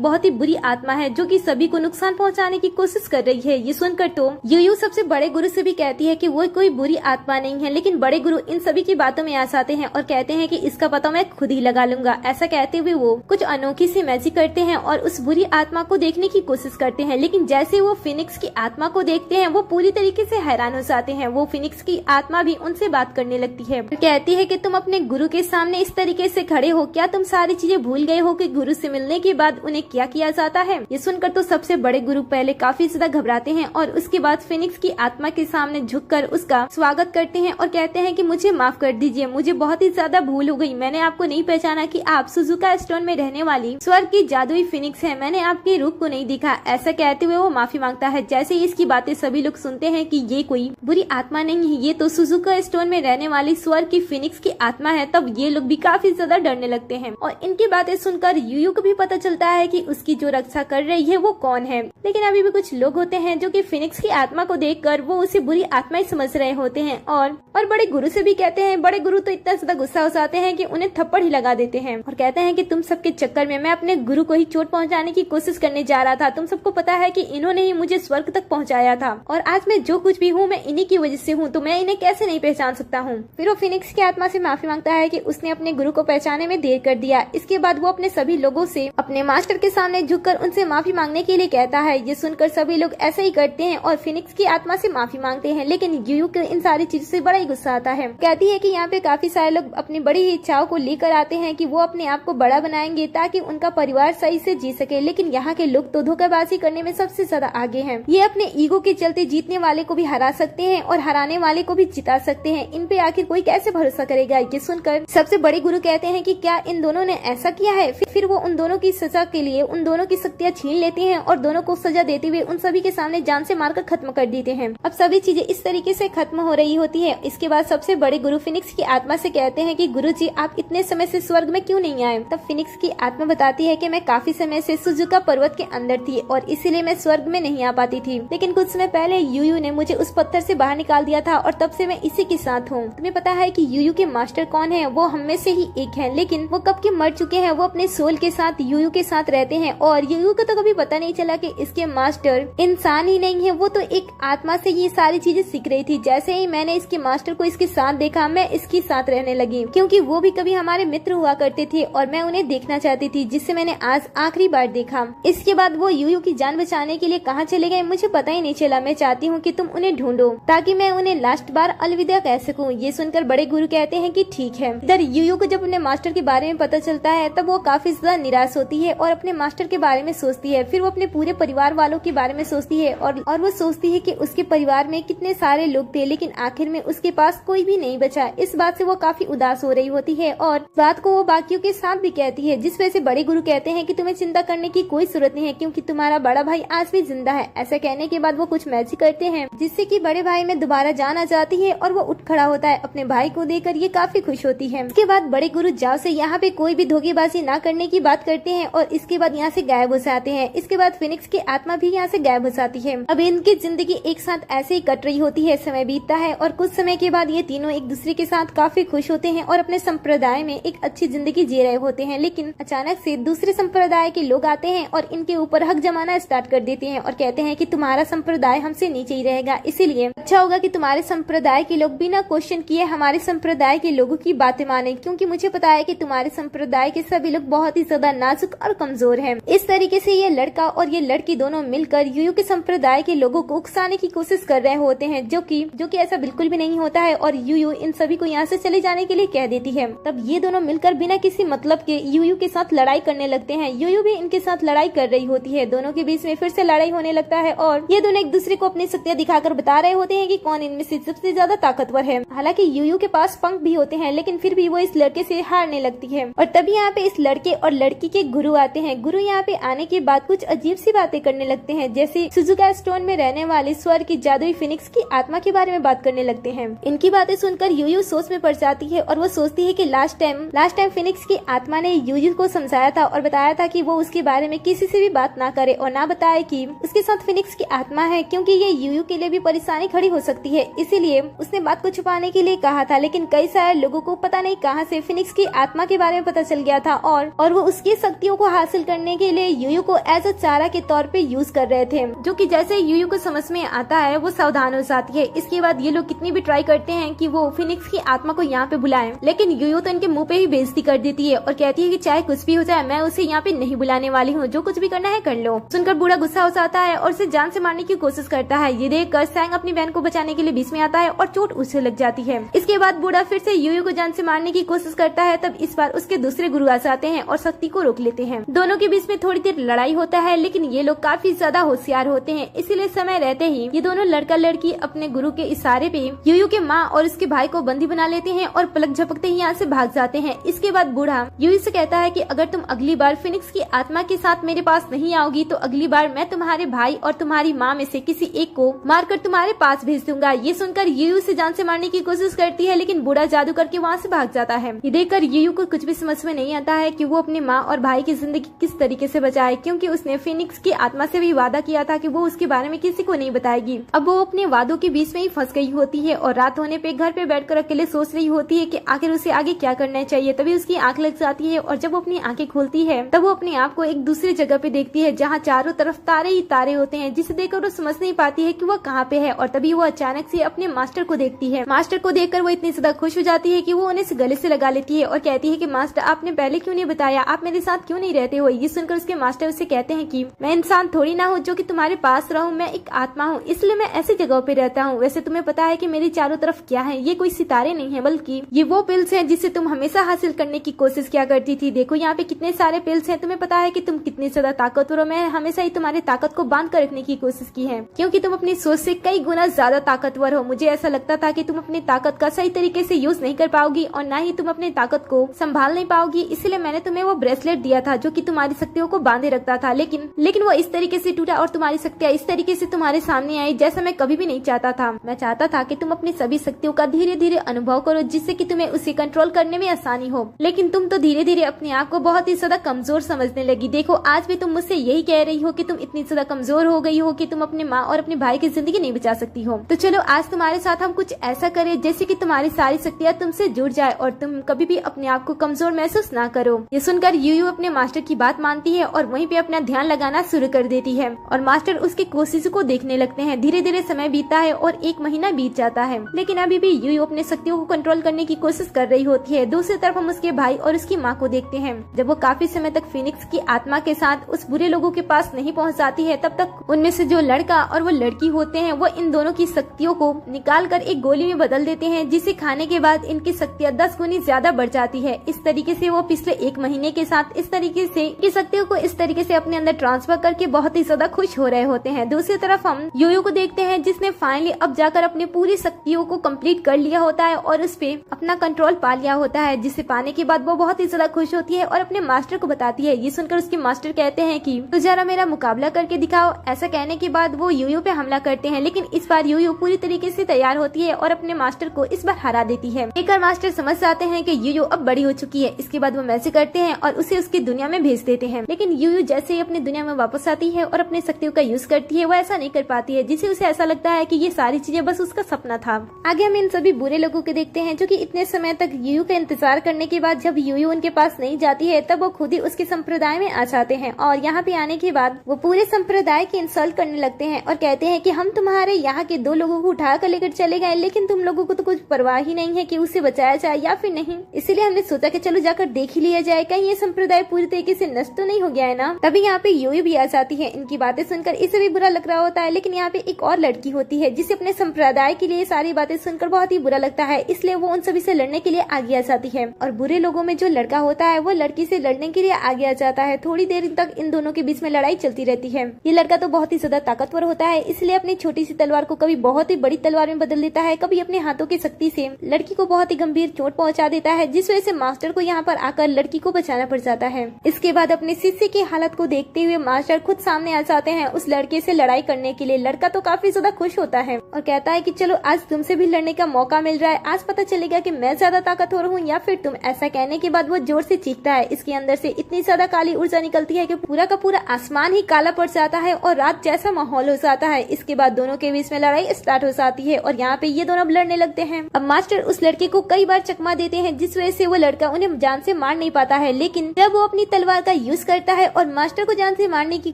बहुत ही बुरी आत्मा है जो कि सभी को नुकसान पहुंचाने की कोशिश कर रही है। ये सुनकर तो यूयू सबसे बड़े गुरु से भी कहती है कि वो कोई बुरी आत्मा नहीं है, लेकिन बड़े गुरु इन सभी की बातों में आ जाते हैं और कहते हैं कि इसका पता मैं खुद ही लगा लूंगा। ऐसा कहते हुए वो कुछ अनोखी सी मैजिक करते हैं और उस बुरी आत्मा को देखने की कोशिश करते हैं। लेकिन जैसे वो फिनिक्स की आत्मा को देखते हैं वो पूरी तरीके से हैरान हो जाते हैं। वो फिनिक्स की आत्मा भी उनसे बात करने लगती है, कहती है कि तुम अपने गुरु के सामने इस तरीके से खड़े हो, क्या तुम सारी चीजें भूल गए हो कि गुरु से मिलने के बाद उन्हें क्या किया जाता है। ये सुनकर तो सबसे बड़े गुरु पहले काफी ज्यादा घबराते हैं और उसके बाद फिनिक्स की आत्मा के सामने झुककर उसका स्वागत करते हैं और कहते हैं कि मुझे माफ कर दीजिए, मुझे बहुत ही ज्यादा भूल हो गई। मैंने आपको नहीं पहचाना कि आप सुजुका स्टोन में रहने वाली स्वर्ग की जादुई फिनिक्स है। मैंने आपके रूप को नहीं देखा। ऐसा कहते हुए वो माफी मांगता है। जैसे ही इसकी बातें सभी लोग सुनते हैं कि ये कोई बुरी आत्मा नहीं है, ये तो सुजुका स्टोन में रहने वाली स्वर्ग की फिनिक्स की आत्मा है, तब ये लोग भी काफी ज्यादा डरने लगते हैं। और इनकी बातें सुनकर यूयू को भी पता चलता है कि उसकी जो रक्षा कर रही है वो कौन है। लेकिन अभी भी कुछ लोग होते हैं जो कि फिनिक्स की आत्मा को देखकर वो उसे बुरी आत्मा ही समझ रहे होते हैं और बड़े गुरु से भी कहते हैं। बड़े गुरु तो इतना ज्यादा गुस्सा हो जाते हैं कि उन्हें थप्पड़ ही लगा देते हैं और कहते हैं कि तुम सबके चक्कर में मैं अपने गुरु को ही चोट पहुंचाने की कोशिश करने जा रहा था। तुम सबको पता है कि इन्होंने ही मुझे स्वर्ग तक पहुंचाया था और आज मैं जो कुछ भी हूँ मैं इन्हीं की वजह से हूँ, तो मैं इन्हें कैसे नहीं पहचान सकता हूँ। फिर वो फिनिक्स की आत्मा से माफी मांगता है कि उसने अपने गुरु को पहचाने में देर कर दिया। इसके बाद वो अपने सभी लोगों से अपने मास्टर के सामने झुककर उनसे माफी मांगने के लिए कहता है। ये सुनकर सभी लोग ऐसा ही करते हैं और फिनिक्स की आत्मा से माफी मांगते हैं। लेकिन यूयू को इन सारी चीजों से बड़ा ही गुस्सा आता है। कहती है कि यहाँ पे काफी सारे लोग अपनी बड़ी इच्छाओं को लेकर आते हैं कि वो अपने आप को बड़ा बनाएंगे ताकि उनका परिवार सही से जी सके, लेकिन यहाँ के लोग तो धोखेबाजी करने में सबसे ज्यादा आगे हैं। ये अपने ईगो के चलते जीतने वाले को भी हरा सकते हैं और हराने वाले को भी जिता सकते हैं। इन पे आखिर कोई कैसे भरोसा करेगा। ये सुनकर सबसे बड़े गुरु कहते हैं कि क्या इन दोनों ने ऐसा किया है। फिर वो उन दोनों की सजा के लिए उन दोनों की शक्तियाँ छीन लेते हैं और दोनों को सजा देते हुए उन सभी के सामने जान से मारकर खत्म कर देते हैं। अब सभी चीजें इस तरीके से खत्म हो रही होती है। इसके बाद सबसे बड़े गुरु फिनिक्स की आत्मा से कहते हैं कि गुरुजी आप इतने समय से स्वर्ग में क्यों नहीं आए। तब फिनिक्स की आत्मा बताती है कि मैं काफी समय से सुजुका पर्वत के अंदर थी और इसीलिए मैं स्वर्ग में नहीं आ पाती थी, लेकिन कुछ समय पहले यूयू ने मुझे उस पत्थर से बाहर निकाल दिया था और तब से मैं इसी के साथ हूँ। तुम्हें पता है कि यूयू के मास्टर कौन है? वो हम में से ही एक है, लेकिन वो कब के मर चुके हैं। वो अपने सोल के साथ यूयू के साथ रहते हैं और यूयू को तो कभी पता नहीं चला कि इसके मास्टर इंसान ही नहीं है, वो तो एक आत्मा से ये सारी चीजें सीख रही थी। जैसे ही मैंने इसके मास्टर को इसके साथ देखा मैं इसके साथ रहने लगी, क्योंकि वो भी कभी हमारे मित्र हुआ करते थे और मैं उन्हें देखना चाहती थी, जिससे मैंने आज आखिरी बार देखा। इसके बाद वो यूयू की जान बचाने के लिए कहाँ चले गए मुझे पता ही नहीं चला। मैं चाहती हूँ कि तुम उन्हें ढूंढो ताकि मैं उन्हें लास्ट बार अलविदा कह सकूं। ये सुनकर बड़े गुरु कहते हैं कि ठीक है। इधर यूयू को जब अपने मास्टर के बारे में पता चलता है तब वो काफी ज्यादा निराश होती है और अपने मास्टर के बारे में सोचती है। फिर वो अपने पूरे परिवार वालों के बारे में सोचती है और वो सोचती है कि उसके परिवार में कितने सारे लोग थे, लेकिन आखिर में उसके पास कोई भी नहीं बचा। इस बात से वो काफी उदास हो रही होती है और बात को वो बाकियों के साथ भी कहती है, जिस वजह से बड़े गुरु कहते हैं कि तुम्हें चिंता करने की कोई जरूरत नहीं है, क्योंकि तुम्हारा बड़ा भाई आज भी जिंदा है। ऐसा कहने के बाद वो कुछ मैजिक करते हैं जिससे कि बड़े भाई में दोबारा जान आ जाती है और वो उठ खड़ा होता है। अपने भाई को देखकर ये काफी खुश होती है। इसके बाद बड़े गुरु जाओ से यहाँ पे कोई भी धोखेबाजी ना करने की बात करते हैं और इसके बाद यहाँ से गायब हो जाते हैं। इसके बाद फिनिक्स की आत्मा भी यहाँ से गायब हो जाती है। अब इनकी जिंदगी एक साथ ऐसे ही कट रही होती है। समय बीतता है और कुछ समय के बाद ये तीनों एक दूसरे के साथ काफी खुश होते हैं और अपने संप्रदाय में एक अच्छी जिंदगी जी रहे होते हैं। लेकिन अचानक से दूसरे संप्रदाय के लोग आते हैं और इनके ऊपर हक जमाना स्टार्ट कर देते हैं और कहते हैं कि तुम्हारा संप्रदाय हमसे नीचे ही रहेगा, इसीलिए अच्छा होगा कि तुम्हारे संप्रदाय के लोग बिना क्वेश्चन किए हमारे संप्रदाय के लोगों की बातें माने, क्योंकि मुझे पता है कि तुम्हारे संप्रदाय के सभी लोग बहुत ही ज्यादा नाजुक और कमजोर हैं। इस तरीके से ये लड़का और ये लड़की दोनों मिलकर यूयू के संप्रदाय के लोगों को उकसाने की कोशिश कर रहे होते हैं, जो कि ऐसा बिल्कुल भी नहीं होता है और यूयू इन सभी को यहाँ से चले जाने के लिए कह देती है। तब ये दोनों मिलकर बिना किसी मतलब के यूयू के साथ लड़ाई करने लगते हैं। यूयू भी इनके साथ लड़ाई कर रही होती है। दोनों के बीच में फिर से लड़ाई होने लगता है और ये दोनों एक दूसरे को अपनी शक्तियां दिखाकर बता रहे होते हैं कि कौन इनमें से सबसे ज्यादा ताकतवर है। हालांकि यूयू के पास पंख भी होते हैं, लेकिन फिर भी वो इस लड़के से हारने लगती है। और तभी यहाँ पे इस लड़के और लड़की के गुरु आते हैं। गुरु यहाँ पे आने के बाद कुछ अजीब सी बातें करने लगते हैं, जैसे सुजुका स्टोन में रहने वाले स्वर की जादुई फिनिक्स की आत्मा के बारे में बात करने लगते हैं। इनकी बातें सुनकर यूयू सोच में पड़ जाती है और वो सोचती है कि लास्ट टाइम फिनिक्स की आत्मा ने यूयू को समझाया था और बताया था कि वो उसके बारे में किसी से भी बात ना करे और ना बताए कि उसके साथ फिनिक्स की आत्मा है, क्योंकि ये यूयू के लिए भी परेशानी खड़ी हो सकती है। इसीलिए उसने बात को छुपाने के लिए कहा था, लेकिन कई सारे लोगों को पता नहीं कहां से फिनिक्स की आत्मा के बारे में पता चल गया था और वो उसकी शक्तियों को हासिल करने के लिए यूयू को एज अ चारा के तौर पे यूज कर रहे थे, जो कि जैसे यूयू को समझ में आता है वो सावधान हो जाती है। इसके बाद ये लोग कितनी भी ट्राई करते हैं कि वो फिनिक्स की आत्मा को यहाँ पे बुलाएं, लेकिन यूयू तो इनके मुंह पे ही बेइज्जती कर देती है और कहती है कि चाहे कुछ भी हो जाए मैं उसे यहाँ पे नहीं बुलाने वाली हूँ, जो कुछ भी करना है कर लो। सुनकर बूढ़ा गुस्सा हो जाता है और उसे जान से मारने की कोशिश करता है। ये देखकर सैंग अपनी बहन को बचाने के लिए बीच में आता है और चोट उसे लग जाती है। इसके बाद बूढ़ा फिर से यूयू को जान से मारने की कोशिश करता है, तब इस बार उसके दूसरे गुरु आ जाते हैं और शक्ति को रोक लेते हैं। दोनों के बीच में थोड़ी देर लड़ाई होता है, लेकिन ये लोग काफी ज्यादा होशियार होते हैं, इसीलिए समय रहते ही ये दोनों लड़का लड़की अपने गुरु के इशारे पे यूयू के माँ और उसके भाई को बंदी बना लेते हैं और पलक झपकते ही यहाँ से भाग जाते हैं। इसके बाद बूढ़ा यूयू से कहता है कि अगर तुम अगली बार फिनिक्स की आत्मा के साथ मेरे पास नहीं आओगी तो अगली बार मैं तुम्हारे भाई और तुम्हारी माँ में से किसी एक को मारकर तुम्हारे पास भेज दूंगा। ये सुनकर यूयू से जान से मारने की कोशिश करती है, लेकिन बूढ़ा जादू करके वहाँ से भाग जाता है। ये देखकर यूयू को कुछ भी समझ में नहीं आता है कि वो अपनी माँ और भाई की जिंदगी किस तरीके से बचाए, क्योंकि उसने फिनिक्स की आत्मा से भी वादा किया था कि वो उसके बारे में किसी को नहीं बताएगी। अब वो अपने वादों के बीच में ही फंस गई होती है और रात होने पे घर पे बैठकर अकेले सोच रही होती है कि आखिर उसे आगे क्या करना चाहिए। तभी उसकी आंख लग जाती है और जब वो अपनी आंखें खोलती है तब वो अपने आप को एक दूसरी जगह पे देखती है जहाँ चारों तरफ तारे ही तारे होते हैं, जिसे देखकर वो समझ नहीं पाती है कि वो कहाँ पे है। और तभी वो अचानक से अपने मास्टर को देखती है। मास्टर को देखकर वो इतनी ज्यादा खुश हो जाती है कि वो उन्हें गले से लगा लेती है और कहती है कि मास्टर आपने पहले क्यों नहीं बताया, आप मेरे साथ क्यों नहीं रहते हो। ये सुनकर उसके मास्टर उससे कहते हैं कि मैं इंसान थोड़ी ना हूँ जो कि तुम्हारे पास रहूं, मैं एक आत्मा हूँ, इसलिए मैं ऐसी जगह पे रहता हूँ। वैसे तुम्हें पता है कि मेरी चारों तरफ क्या है, ये कोई सितारे नहीं है बल्कि ये वो पिल्स हैं जिसे तुम हमेशा हासिल करने की कोशिश किया करती थी। देखो यहाँ पे कितने सारे पिल्स हैं, तुम्हें पता है कि तुम कितनी ज्यादा ताकतवर हो। मैं हमेशा ही तुम्हारी ताकत को बांध कर रखने की कोशिश की है, क्योंकि तुम अपनी सोच से कई गुना ज्यादा ताकतवर हो। मुझे ऐसा लगता था कि तुम अपनी ताकत का सही तरीके से यूज नहीं कर पाओगी और न ही तुम अपनी ताकत को संभाल नहीं पाओगी, इसलिए मैंने तुम्हें वो ब्रेसलेट दिया था जो कि तुम्हारी शक्तियों को बांधे रखता था। लेकिन वो इस तरीके से टूटा और तुम्हारी शक्तियाँ इस तरीके से तुम्हारे सामने आई जैसा मैं कभी भी नहीं चाहता था। मैं चाहता था कि तुम अपनी सभी शक्तियों का धीरे धीरे अनुभव करो, जिससे कि तुम्हें उसे कंट्रोल करने में आसानी हो। लेकिन तुम तो धीरे धीरे अपने आप को बहुत ही ज्यादा कमजोर समझने लगी। देखो आज भी तुम मुझसे यही कह रही हो कि तुम इतनी ज्यादा कमजोर हो गई हो कि तुम अपने माँ और अपने भाई की जिंदगी नहीं बचा सकती हो। तो चलो आज तुम्हारे साथ हम कुछ ऐसा करें जैसे कि तुम्हारी सारी शक्तियाँ तुमसे जुड़ जाए और तुम कभी भी अपने आप को कमजोर महसूस ना करो। ये सुनकर यूयू अपने मास्टर की बात मानती है और वहीं पे अपना ध्यान लगाना शुरू कर देती है और मास्टर उसकी कोशिशों को देखने लगते हैं। धीरे धीरे समय बीतता है और 1 महीना बीत जाता है, लेकिन अभी भी यूयू अपने शक्तियों को कंट्रोल करने की कोशिश कर रही होती है। दूसरी तरफ हम उसके भाई और उसकी माँ को देखते हैं। जब वो काफी समय तक फिनिक्स की आत्मा के साथ उस बुरे लोगों के पास नहीं पहुँच जाती है, तब तक उनमें से जो लड़का और वो लड़की होते हैं वो इन दोनों की शक्तियों को निकाल कर एक गोली में बदल देते हैं, जिसे खाने के बाद इनकी शक्तियाँ 10 गुनी ज्यादा बढ़ जाती है। इस तरीके से वो पिछले 1 महीने के साथ इस तरीके से की शक्तियों को इस तरीके से अपने अंदर ट्रांसफर करके बहुत ही ज्यादा खुश हो रहे होते हैं। दूसरी तरफ हम यूयू को देखते हैं जिसने फाइनली अब जाकर अपनी पूरी शक्तियों को कंप्लीट कर लिया होता है और उस पे अपना कंट्रोल पा लिया होता है, जिसे पाने के बाद वो बहुत ही ज्यादा खुश होती है और अपने मास्टर को बताती है। ये सुनकर उसके मास्टर कहते हैं कि तो जरा मेरा मुकाबला करके दिखाओ। ऐसा कहने के बाद वो यूयू पे हमला करते हैं, लेकिन इस बार यूयू पूरी तरीके से तैयार होती है और अपने मास्टर को इस बार हरा देती है। एक मास्टर समझ जाते हैं कि यूयू अब बड़ी हो चुकी है। इसके बाद वो मैसेज करते हैं और उसे उसकी दुनिया में भेज देते हैं, लेकिन यूयू जैसे ही अपनी दुनिया में वापस आती है और अपनी शक्तियों का यूज करती है वो ऐसा नहीं कर पाती है, जिससे उसे ऐसा लगता है कि ये सारी चीजें बस उसका सपना था। आगे हम इन सभी बुरे लोगों को देखते हैं जो कि इतने समय तक यूयू का इंतजार करने के बाद जब यूयू उनके पास नहीं जाती है तब वो खुद ही उसके संप्रदाय में आ जाते हैं और यहाँ पे आने के बाद वो पूरे संप्रदाय की इंसल्ट करने लगते हैं और कहते हैं कि हम तुम्हारे यहाँ के 2 लोगों को उठा कर लेकर चले गए, लेकिन तुम लोगों को तो कुछ परवाह ही नहीं है कि उसे बचाया जाए या फिर नहीं। इसीलिए हमने सोचा कि चलो जाकर देख ही लिया जाए, कहीं ये संप्रदाय पूरी तरीके से नष्ट तो नहीं हो गया है ना। तभी यहाँ पे यूयू भी आ जाती है। इनकी बातें सुनकर इसे भी बुरा लग रहा होता है, लेकिन यहाँ पे एक और लड़की होती है जिसे अपने संप्रदाय के लिए सारी बातें सुनकर बहुत ही बुरा लगता है, इसलिए वो उन सभी से लड़ने के लिए आगे आ जाती है। और बुरे लोगों में जो लड़का होता है वो लड़की से लड़ने के लिए आगे आ जाता है। थोड़ी देर तक इन दोनों के बीच में लड़ाई चलती रहती है। ये लड़का तो बहुत ही ज्यादा ताकतवर होता है, इसलिए अपनी छोटी सी तलवार को कभी बहुत ही बड़ी तलवार में बदल देता है, कभी अपने हाथों की शक्ति से लड़की को बहुत ही गंभीर चोट पहुंचा देता है, जिस वजह से मास्टर को यहाँ पर आकर लड़की को बचाना पड़ जाता है। इसके बाद अपने शिष्य की हालत को देखते हुए मास्टर खुद सामने आ जाते हैं उस लड़के से लड़ाई करने के लिए। लड़का तो काफी ज्यादा खुश होता है और कहता है कि चलो आज तुमसे भी लड़ने का मौका मिल रहा है, आज पता चलेगा कि मैं ज्यादा ताकतवर हूँ या फिर तुम। ऐसा कहने के बाद वो जोर से चीखता है। इसके अंदर से इतनी ज्यादा काली ऊर्जा निकलती है कि पूरा का पूरा आसमान ही काला पड़ जाता है और रात जैसा माहौल हो जाता है। इसके बाद दोनों के बीच में लड़ाई स्टार्ट हो जाती है और यहाँ पे ये दोनों अब लड़ने लगते हैं। अब मास्टर उस लड़के को कई बार चकमा देते हैं जिस वजह से वो लड़का उन्हें जान से मार नहीं पाता है, लेकिन जब वो अपनी तलवार का यूज करता है और मास्टर को जान से मारने की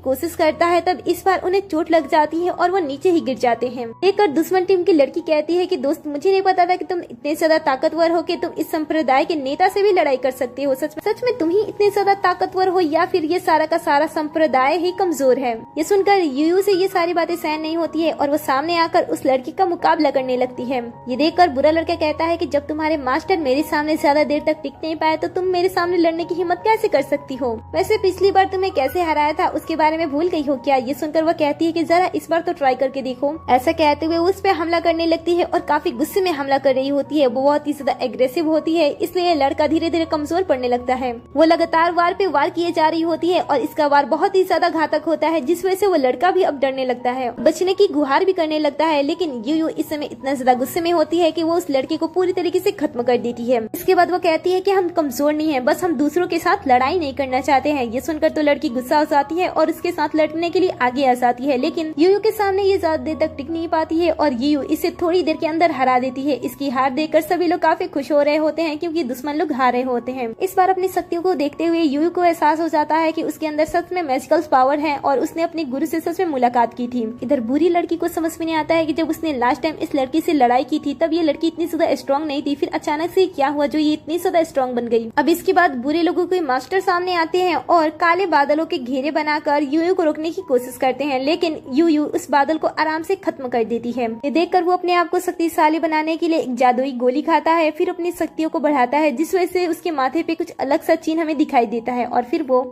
कोशिश करता है तब इस बार उन्हें चोट लग जाती है और वो नीचे ही गिर जाते हैं। देखकर दुश्मन टीम की लड़की कहती है कि दोस्त मुझे नहीं पता था कि तुम इतने ज्यादा ताकतवर हो कि तुम इस संप्रदाय के नेता से भी लड़ाई कर सकते हो। सच में तुम ही इतने ज्यादा ताकतवर हो या फिर ये सारा का सारा संप्रदाय ही कमजोर है। ये सुनकर यूयू से ये सारी बातें सहन नहीं होती है और वो सामने आकर उस लड़की का मुकाबला करने लगती है। ये देखकर बुरा लड़का कहता है कि जब तुम्हारे मास्टर मेरे सामने ज्यादा देर तक टिक नहीं पाए तो तुम मेरे सामने लड़ने की हिम्मत कैसे कर सकती हो? वैसे पिछली बार तुम्हें कैसे हराया था उसके बारे में भूल गई हो क्या? ये सुनकर वो कहती है कि जरा इस बार तो ट्राई करके देखो। ऐसा कहते हुए उस पे हमला करने लगती है और काफी गुस्से में हमला कर रही होती है। वो बहुत ही ज्यादा एग्रेसिव होती है, इसलिए लड़का धीरे धीरे कमजोर पड़ने लगता है। वो लगातार वार पे वार किए जा रही होती है और इसका वार बहुत ही ज्यादा घातक होता है जिस वजह से वो लड़का भी अब डरने लगता है, बचने की गुहार भी करने लगता है। लेकिन यूयू इस समय इतना ज्यादा गुस्से में होती है कि वो उस लड़के को पूरी तरीके से खत्म कर देती है। इसके बाद वो कहती है कि हम कमजोर नहीं है, बस हम दूसरों के साथ लड़ाई नहीं करना चाहते हैं। ये सुनकर तो लड़की गुस्सा हो जाती है और उसके साथ लड़ने के लिए आगे आ जाती है, लेकिन यूयू के सामने ये ज्यादा देर तक टिक नहीं पाती है और यूयू इसे थोड़ी देर के अंदर हरा देती है। इसकी हार देखकर सभी लोग काफी खुश हो रहे होते हैं क्योंकि दुश्मन लोग हार रहे होते हैं। इस बार अपनी शक्तियों को देखते हुए यूयू को एहसास हो जाता है कि उसके अंदर सच में मैजिकल पावर है और उसने अपने गुरु से सच में मुलाकात की थी। इधर बुरी लड़की को समझ में नहीं आता है कि जब उसने लास्ट टाइम इस लड़की से लड़ाई की थी तब ये लड़की इतनी ज्यादा स्ट्रॉन्ग नहीं थी, फिर अचानक से क्या हुआ जो ये इतनी ज्यादा स्ट्रॉन्ग बन गई। अब इसके बाद बुरे लोगों के मास्टर सामने आते हैं और काले बादलों के घेरे बनाकर यूयू को रोकने की कोशिश करते हैं, लेकिन यूयू उस बादल को आराम से खत्म कर देती है। ये देखकर वो अपने आप को शक्तिशाली बनाने के लिए एक जादुई गोली खाता है, फिर अपनी शक्तियों को बढ़ाता है जिस वजह से उसके माथे पे कुछ अलग सा चिन्ह हमें दिखाई देता है और फिर वो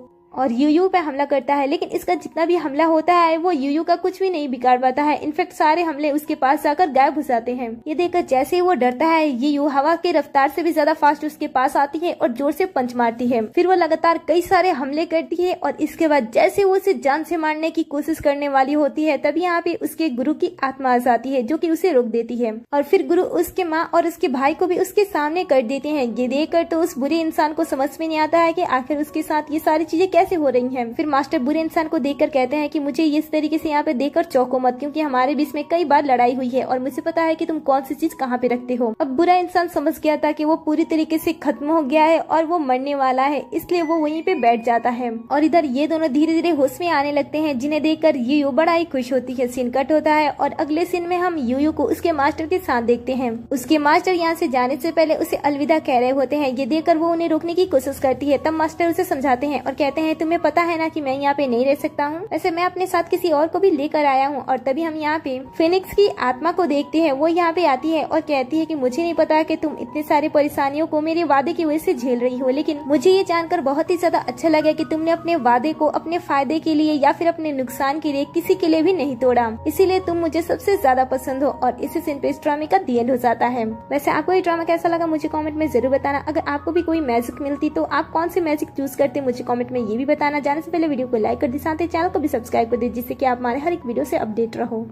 यूयू पे हमला करता है। लेकिन इसका जितना भी हमला होता है वो यूयू का कुछ भी नहीं बिगाड़ पाता है, इनफैक्ट सारे हमले उसके पास जाकर गायब हो जाते हैं। ये देखकर जैसे ही वो डरता है यूयू हवा के रफ्तार से भी ज्यादा फास्ट उसके पास आती है और जोर से पंच मारती है। फिर वो लगातार कई सारे हमले करती है और इसके बाद जैसे वो उसे जान से मारने की कोशिश करने वाली होती है तभी यहाँ पे उसके गुरु की आत्मा आ जाती है जो कि उसे रोक देती है और फिर गुरु उसके माँ और उसके भाई को भी उसके सामने कर देते हैं। ये देखकर तो उस बुरे इंसान को समझ में नहीं आता है कि आखिर उसके साथ ये सारी चीजें कैसे हो रही हैं। फिर मास्टर बुरे इंसान को देखकर कहते हैं कि मुझे इस तरीके से यहाँ पे देखकर चौंको मत, क्योंकि हमारे बीच में कई बार लड़ाई हुई है और मुझे पता है कि तुम कौन सी चीज कहाँ पे रखते हो। अब बुरा इंसान समझ गया था कि वो पूरी तरीके से खत्म हो गया है और वो मरने वाला है, इसलिए वो वहीं पे बैठ जाता है और इधर ये दोनों धीरे धीरे होश में आने लगते हैं, जिन्हें देखकर यूयू बड़ा ही खुश होती है। सीन कट होता है और अगले सीन में हम यूयू को उसके मास्टर के साथ देखते हैं। उसके मास्टर यहाँ से जाने से पहले उसे अलविदा कह रहे होते हैं। ये देखकर वो उन्हें रोकने की कोशिश करती है, तब मास्टर उसे समझाते हैं और कहते हैं तुम्हें पता है ना कि मैं यहाँ पे नहीं रह सकता हूँ, वैसे मैं अपने साथ किसी और को भी लेकर आया हूँ। और तभी हम यहाँ पे फिनिक्स की आत्मा को देखते हैं। वो यहाँ पे आती है और कहती है कि मुझे नहीं पता कि तुम इतने सारे परेशानियों को मेरे वादे की वजह से झेल रही हो, लेकिन मुझे ये जानकर बहुत ही ज्यादा अच्छा लगा कि तुमने अपने वादे को अपने फायदे के लिए या फिर अपने नुकसान के लिए किसी के लिए भी नहीं तोड़ा, इसीलिए तुम मुझे सबसे ज्यादा पसंद हो। और इसी सीन पे इस ड्रामे का दी एंड हो जाता है। वैसे आपको ये ड्रामा कैसा लगा मुझे कमेंट में जरूर बताना। अगर आपको भी कोई मैजिक मिलती तो आप कौन सी मैजिक चूज करते मुझे कमेंट में ये भी बताना। जाने से पहले वीडियो को लाइक कर दी, साथ ही चैनल को भी सब्सक्राइब कर दे जिससे कि आप हमारे हर एक वीडियो से अपडेट रहो।